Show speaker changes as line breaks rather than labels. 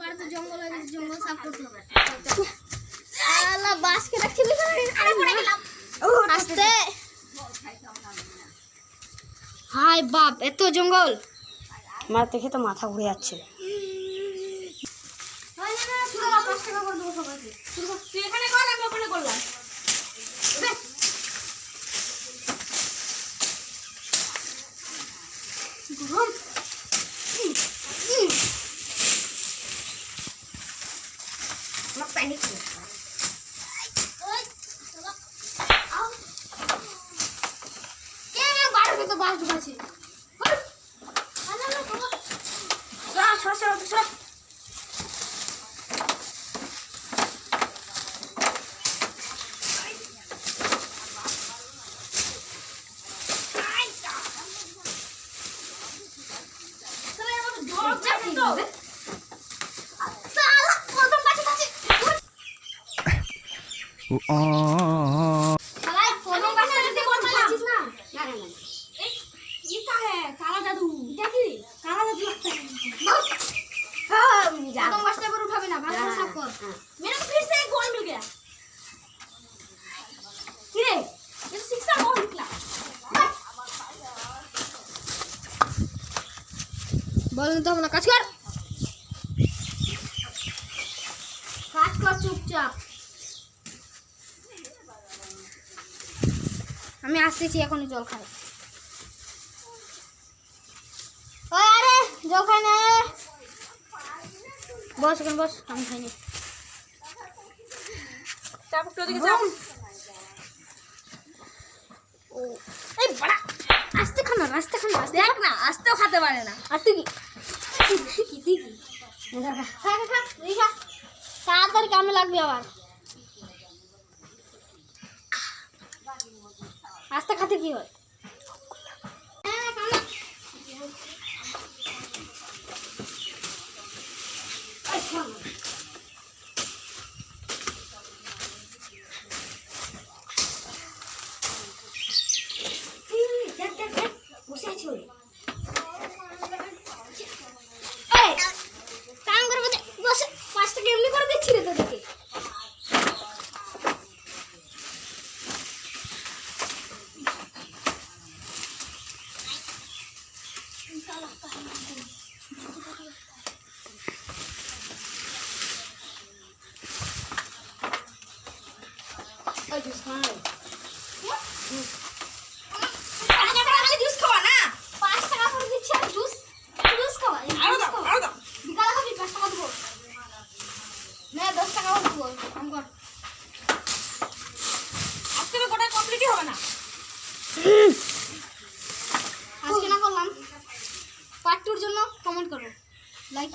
বাড়িতে জঙ্গল হয়ে গেছে, জঙ্গল সাফ করতে হবে। আল্লাহ বাস কে রাখছিলি আরে পড়ে গেলাম। আস্তে হাই বাপ, এত জঙ্গল
আমার দেখে তো মাথা ঘুরে যাচ্ছে।
হয় না না, শুরু কর, 5 টাকা করে দেবো সবাইকে। শুরু কর, তুই এখানে কর, আমি ওখানে করলাম। গরম আমার প্যানিক তো বাস ঢুকাছি। বলেন তো আমরা কাজ কর, কাজ কর চুপচাপ। আমি আসতেছি, এখনই জল খাই। ওই আরে জল খাই না, বস এখন বস, আমি খাইনি। চাপ একটু ওদিকে চাপ। ও এই বড়া আস্তে খানা, আস্তে খানা, দেখ না আস্তেও খেতে পারে না। আস্তে কি তাড়াতাড়ি কামে লাগবে আবার। আস্তে খাতে কি হয়? বসে আছি কাম করবো, বসে 5 টাকা এমনি করে দিচ্ছি রে তোদেরকে। জুস খাওয়া না, 5 টাকা করে দিচ্ছি আর জুস খাওয়া। আরো দাও বিকালে খাবি, 5 টাকা দেবো না, 10 টাকা দেবো। কাম কর, আজকে তো গোটা কমপ্লিটই হবে না। আজকে না করলাম, পার্ট 2 এর জন্য কমেন্ট করো, লাইক